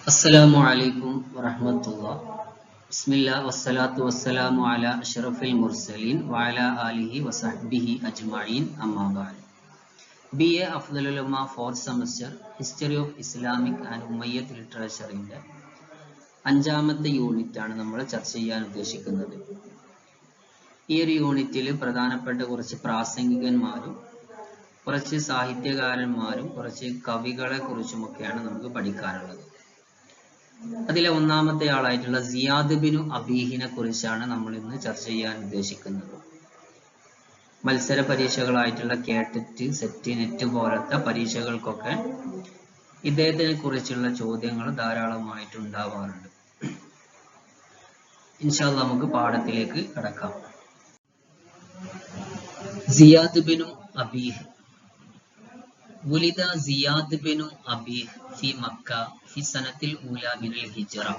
السلام عليكم ورحمة الله. بسم الله والصلاة والسلام على أشرف المرسلين وعلى آله وصحبه أجمعين أما بعد. BA Afdal Ulama 4th semester History of Islamic and Umayyad Literature ന്റെ അഞ്ചാമത്തെ unit ആണ് നമ്മൾ ചർച്ച ചെയ്യാൻ ഉദ്ദേശിക്കുന്നത്. ഈ ഒരു യൂണിറ്റിൽ പ്രധാനപ്പെട്ട കുറച്ച് പ്രാസംഗികന്മാരും കുറച്ച് സാഹിത്യകാരന്മാരും കുറച്ച് കവികളെ കുറിച്ചുമൊക്കെയാണ് നമുക്ക് പഠിക്കാനുള്ളത്. അതിലെ ഒന്നാമത്തെ ആളായിട്ടുള്ള സിയാദ് ബിനു അബീഹിനെ കുറിച്ചാണ് നമ്മൾ ഇന്ന് ചർച്ച ചെയ്യാൻ ഉദ്ദേശിക്കുന്നത്. മത്സര പരീക്ഷകളായിട്ടുള്ള കേട്ടറ്റ്, സെറ്റ്, നെറ്റ് പോലത്തെ പരീക്ഷകൾക്കൊക്കെ ഇദ്ദേഹത്തിനെ കുറിച്ചുള്ള ചോദ്യങ്ങൾ ധാരാളമായിട്ട് ഉണ്ടാവാറുണ്ട്. ഇൻഷാ അല്ലാഹ് നമുക്ക് പാഠത്തിലേക്ക് കടക്കാം. സിയാദ് ബിനു അബീഹ് ولد زياد بن أبيه في مكة في سنة الأولى من الهجرة.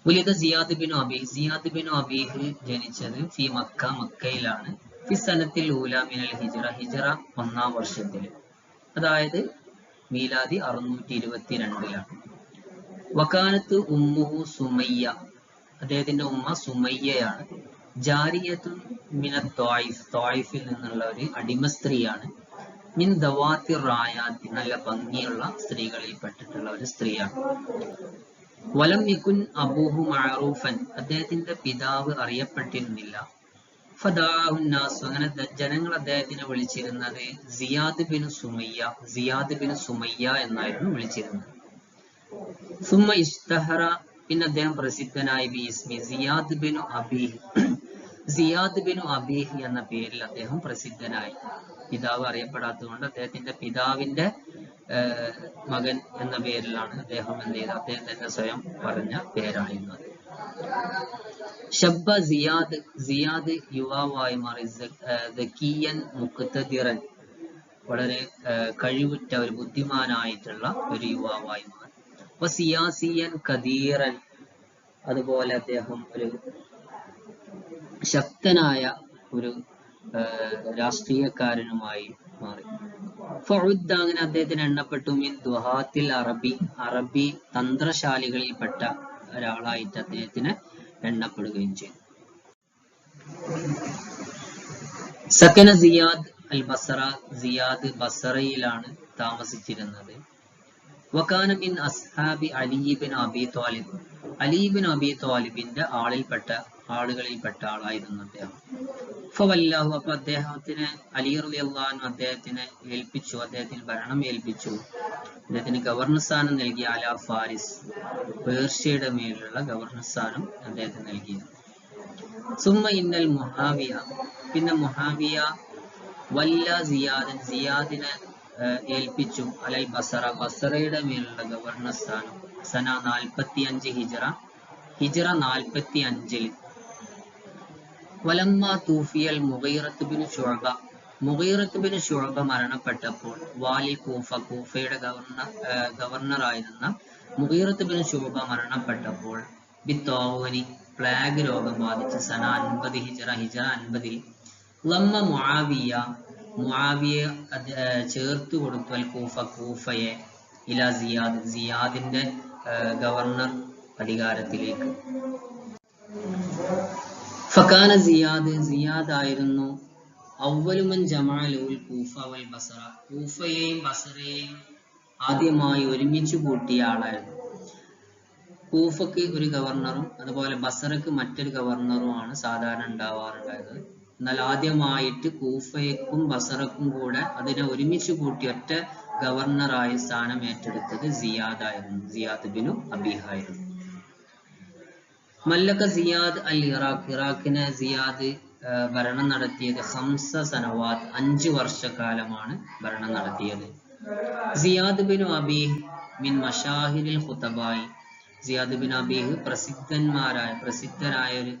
ولد زياد بن أبيه زياد بن أبيه ജനിച്ചത് في مكة മക്കയിലാണ്. في سنة الأولى من الهجرة ഹിജറ ഒന്നാം വർഷത്തിൽ, അതായത് മീലാദി 622-ലാണ്. വകാനത്ത് ഉമ്മുഹു സുമയ്യ, അദ്ദേഹത്തിന്റെ ഉമ്മ സുമയ്യയാണ്. ജാരിയത്തുൻ മിനത് ത്വായിഫ്, ത്വായിഫിൽ നിന്നുള്ള ഒരു അടിമ സ്ത്രീയാണ്. മിൻ ദവാത്തി റായാത്തി, നല്ല ഭംഗിയുള്ള സ്ത്രീകളിൽ പെട്ടിട്ടുള്ള ഒരു സ്ത്രീയാണ്. വലം യകുൻ അബൂഹു മഅറൂഫൻ, അദ്ദേഹത്തിന്റെ പിതാവ് അറിയപ്പെട്ടിരുന്നില്ല. ഫദാഉ നാസ്, അങ്ങനെ ജനങ്ങൾ അദ്ദേഹത്തിനെ വിളിച്ചിരുന്നത് Ziyad bin Sumayya, Ziyad bin Sumayya എന്നായിരുന്നു വിളിച്ചിരുന്നത്. സുമ്മ ഇസ്തഹറ, പിന്നെ അദ്ദേഹം പ്രസിദ്ധനായി ബി ഇസ്മി Ziyad bin Abih, Ziyad bin Abih എന്ന പേരിൽ അദ്ദേഹം പ്രസിദ്ധനായി. പിതാവ് അറിയപ്പെടാത്തതുകൊണ്ട് അദ്ദേഹത്തിന്റെ പിതാവിന്റെ മകൻ എന്ന പേരിലാണ് അദ്ദേഹം എന്ത് ചെയ്തത്, അദ്ദേഹം തന്നെ സ്വയം പറഞ്ഞ പേരായിരുന്നത്. ഷബ്ബ സിയാദ്, സിയാദ് യുവാവായി മാറി. ദക്കിയൻ മുഖ്തദിറൻ, വളരെ കഴിവുറ്റ ഒരു ബുദ്ധിമാനായിട്ടുള്ള ഒരു യുവാവായി മാറി. സിയാസിയൻ കദീറൻ, അതുപോലെ അദ്ദേഹം ഒരു ശക്തനായ ഒരു രാഷ്ട്രീയക്കാരനുമായി മാറി. ഫഉദ്ദ, അങ്ങനെ അദ്ദേഹത്തിന് എണ്ണപ്പെട്ടു. മിൻ ദുഹാത്തിൽ അറബി, അറബി തന്ത്രശാലികളിൽപ്പെട്ട ഒരാളായിട്ട് അദ്ദേഹത്തിന് എണ്ണപ്പെടുകയും ചെയ്തു. സക്കന സിയാദ് അൽ ബസറ, സിയാദ് ബസറയിലാണ് താമസിച്ചിരുന്നത്. വകാന മിൻ അസ്ഹാബി അലി ഇബ്ൻ അബി ത്വാലിബ്, അലി ഇബ്ൻ അബി ത്വാലിബിന്റെ ആളുകളിൽപ്പെട്ട ആളായിരുന്നു അദ്ദേഹം. ഫവല്ലാഹു, അപ്പൊ അദ്ദേഹത്തിന് അലി റളിയല്ലാഹു അൻഹു അദ്ദേഹത്തിനെ ഏൽപ്പിച്ചു, അദ്ദേഹത്തിന് ഭരണം ഏൽപ്പിച്ചു, അദ്ദേഹത്തിന് ഗവർണർ സ്ഥാനം നൽകി. അലാ ഫാരിസ്, പേർഷ്യയുടെ മേലുള്ള ഗവർണർ സ്ഥാനം അദ്ദേഹത്തിന് നൽകി. സുമ്മ ഇന്നൽ മുഹാവിയ, പിന്നെ മുഹാവിയ വല്ല സിയാദൻ, സിയാദിനെ ഏൽപ്പിച്ചു അലൽ ബസറ, ബസറയുടെ മേലുള്ള ഗവർണർ സ്ഥാനം. സന 45 ഹിജറ, ഹിജറ 45-ൽ. വലമ്മ തൂഫിയൽ Mughirat bin Shuba, Mughirat bin Shuba മരണപ്പെട്ടപ്പോൾ, വാലി കൂഫ, കൂഫയുടെ ഗവർണറായിരുന്ന മുഗീറത്ത് ബിൻ ശുഅബ മരണപ്പെട്ടപ്പോൾ, ബിത്തോവനി, പ്ലാഗ് രോഗം ബാധിച്ച്. സന 50 ഹിജറ, ഹിജറ 50-ൽ. ലമ്മ മുആവിയ, മുആവിയെ ചേർത്തു കൊടുത്തു അൽ കൂഫ, കൂഫയെ, ഇല സിയാദ്, സിയാദിന്റെ ഗവർണർ അധികാരത്തിലേക്ക്. ഫകാന സിയാദ്, സിയാദ് ആയിരുന്നു അവ്വലുമൻ ജമഅലുൽ കൂഫ വൽ ബസറ, കൂഫയെയും ബസറയെയും ആദ്യമായി ഒരുമിച്ച് കൂട്ടിയ ആളായിരുന്നു. കൂഫക്ക് ഒരു ഗവർണറും അതുപോലെ ബസറക്ക് മറ്റൊരു ഗവർണറുമാണ് സാധാരണ ഉണ്ടാവാറുണ്ടായത്. എന്നാൽ ആദ്യമായിട്ട് കൂഫയ്ക്കും ബസറക്കും കൂടെ അതിനെ ഒരുമിച്ച് കൂട്ടി ഒറ്റ ഗവർണറായി സ്ഥാനം ഏറ്റെടുത്തത് സിയാദ് ആയിരുന്നു, സിയാദ് ബിനു അബീഹ് ആയിരുന്നു. മല്ലക സിയാദ് അൽ ഇറാഖ്, ഇറാഖിനെ സിയാദ് ഭരണം നടത്തിയത് 5 സനവാത്ത്, 5 വർഷക്കാലമാണ് ഭരണം നടത്തിയത്. സിയാദ് ബിനു അബീഹ് മിൻ മഷാഹിരിൽ ഖുതബായി, സിയാദ് ബിൻ അബീഹ് പ്രസിദ്ധനായ ഒരു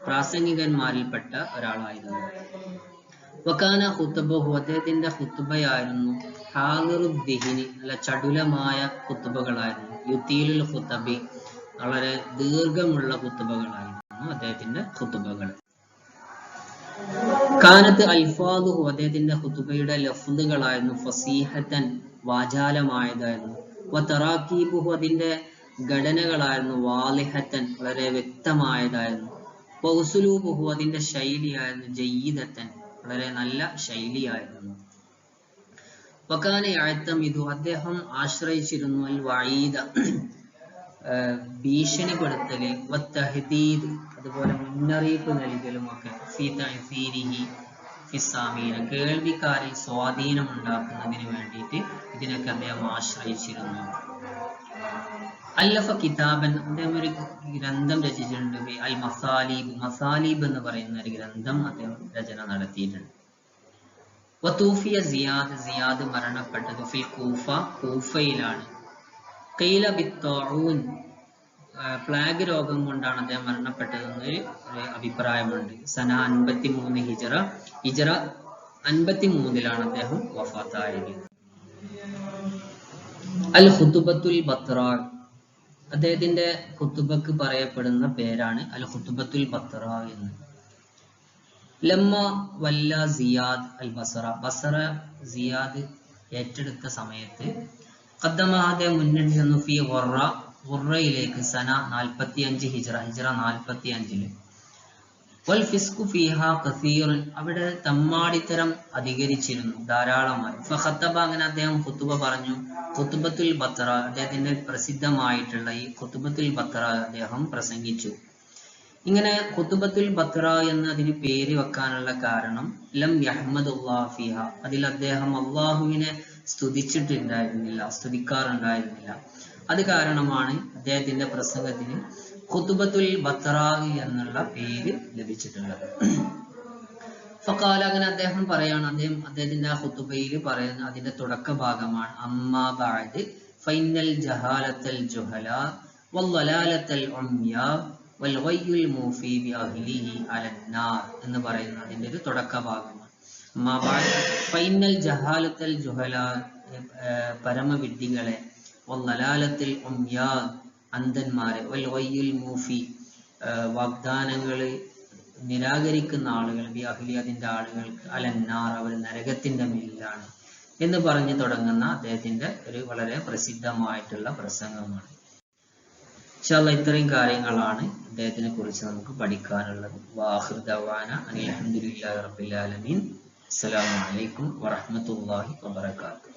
പ്രാസംഗികന്മാരിൽപ്പെട്ട ഒരാളായിരുന്നു. വകാന ഖുതുബഹു, അദ്ദേഹത്തിന്റെ ഖുതുബയായിരുന്നു ഹാദിറുദ്ദിഹിനി, നല്ല ചടുലമായ ഖുതുബകളായിരുന്നു. യുതീലുൽ ഖുതബി, വളരെ ദീർഘമുള്ള ഖുതുബകളായിരുന്നു അദ്ദേഹത്തിന്റെ ഖുതുബകൾ. കാനത്ത് അൽഫാദുഹു, അദ്ദേഹത്തിന്റെ ഖുതുബയുടെ ലഫ്ളുകളായിരുന്നു ഫസീഹത്തൻ, വാചാലമായതായിരുന്നു. വതറാക്കീബുഹു അതിന്റെ ഘടനകളായിരുന്നു വാളിഹത്തൻ വളരെ വ്യക്തമായതായിരുന്നു. വഉസ്ലൂബുഹു അതിന്റെ ശൈലിയായിരുന്നു ജയ്യിദത്തൻ വളരെ നല്ല ശൈലിയായിരുന്നു. വകാന യഅ്തമിദു അദ്ദേഹം ആശ്രയിച്ചിരുന്നു അൽ വഈദ ഭീഷണിപ്പെടുത്തല് വത്തഹ്ദീദ് അതുപോലെ മുന്നറിയിപ്പ് നൽകലും ഒക്കെ ഫീ തഅ്സീരിഹി ഫിസ്സാമീന കേൾവിക്കാരിൽ സ്വാധീനം ഉണ്ടാക്കുന്നതിന് വേണ്ടിയിട്ട് ഇതിനൊക്കെ അദ്ദേഹം ആശ്രയിച്ചിരുന്നു. അല്ലഫ കിതാബൻ അദ്ദേഹം ഒരു ഗ്രന്ഥം രചിച്ചിട്ടുണ്ട്. അൽ മസാലീബ് മസാലീബ് എന്ന് പറയുന്ന ഒരു ഗ്രന്ഥം അദ്ദേഹം രചന നടത്തിയിട്ടുണ്ട്. വതൂഫിയ സിയാദ് മരണപ്പെട്ടത് ഫിൽ കൂഫ കൂഫയിലാണ്. ഖീല ബിത്തഊൻ പ്ലാഗ് രോഗം കൊണ്ടാണ് അദ്ദേഹം മരണപ്പെട്ടതെന്ന് ഒരു അഭിപ്രായമുണ്ട്. സന 53 ഹിജറ 53 അദ്ദേഹം വഫാത്തായത്. അൽ ഖുതുബത്തുൽ ബത്റാ അദ്ദേഹത്തിന്റെ ഖുതുബക്ക് പറയപ്പെടുന്ന പേരാണ് അൽ ഖുതുബത്തുൽ ബത്റാ എന്ന്. ലമ്മ വല്ല സിയാദ് അൽ ബസറ സിയാദ് ഏറ്റെടുത്ത സമയത്ത് ഖദ്ദമ മുന്നിട്ട് ചെന്നു ഫി ഖുറയിലേക്ക് സന 45 ഹിജറ 45 വൽ ഫിസ്ഖു ഫീഹാ കസീർ അവിടെ തമ്മാടിത്തരം അധികരിച്ചിരുന്നു ധാരാളമായി. ഫഖത്തബ അങ്ങനെ അദ്ദേഹം ഖുതുബ പറഞ്ഞു. ഖുതുബത്തുൽ ബത്റ അദ്ദേഹത്തിന്റെ പ്രസിദ്ധമായിട്ടുള്ള ഈ ഖുതുബത്തുൽ ബത്റ അദ്ദേഹം പ്രസംഗിച്ചു. ഇങ്ങനെ ഖുതുബത്തുൽ ബത്റ എന്ന് അതിന് പേര് വെക്കാനുള്ള കാരണം ലം യഹ്മദുല്ലാഹ് ഫീഹ അതിൽ അദ്ദേഹം അള്ളാഹുവിനെ സ്തുതിക്കാറുണ്ടായിരുന്നില്ല. അത് കാരണമാണ് അദ്ദേഹത്തിന്റെ പ്രസംഗത്തിന് ഖുതുബത്തുൽ ബത്റ എന്നുള്ള പേര് ലഭിച്ചിട്ടുള്ളത്. ഫഖാല അങ്ങനെ അദ്ദേഹം പറയാണ് അദ്ദേഹത്തിന്റെ ആ ഖുതുബയിൽ പറയുന്ന അതിന്റെ തുടക്ക ഭാഗമാണ് അമ്മാ ബഅദ് ഫൈനൽ ജഹാലത്തൽ ജുഹലാ വല്ലലാലത്തൽ ഉംയാ വൽഗയ്യുൽ മൂഫി ബിഅഹ്ലിഹി അലന്നാർ എന്ന് പറയുന്ന അതിന്റെ ഒരു തുടക്ക ഭാഗമാണ്. അമ്മാ ബഅദ് ഫൈനൽ ജഹാലത്തൽ ജുഹലാ പരമവിഡ്ഢികളെ വല്ലലാലത്തൽ ഉംയാ അന്ധന്മാരെ വൽഗയ്യുൽ മൂഫി വാഗ്ദാനങ്ങൾ നിരാകരിക്കുന്ന ആളുകൾ ബിഅഹ്ലി അതിന്റെ ആളുകൾക്ക് അലന്നാർ അവർ നരകത്തിന്റെ മേലിലാണ് എന്ന് പറഞ്ഞു തുടങ്ങുന്ന അദ്ദേഹത്തിന്റെ ഒരു വളരെ പ്രസിദ്ധമായിട്ടുള്ള പ്രസംഗമാണ്. ഇൻഷാ അല്ലാഹ് ഇത്രയും കാര്യങ്ങളാണ് അദ്ദേഹത്തിനെ കുറിച്ച് നമുക്ക് പഠിക്കാനുള്ളത്. വാഖിർ ദഅവാന അനിൽ ഹംദുലില്ലാഹി റബ്ബിൽ ആലമീൻ. അസ്സലാമു അലൈക്കും വറഹ്മത്തുള്ളാഹി വബറകാതുഹു.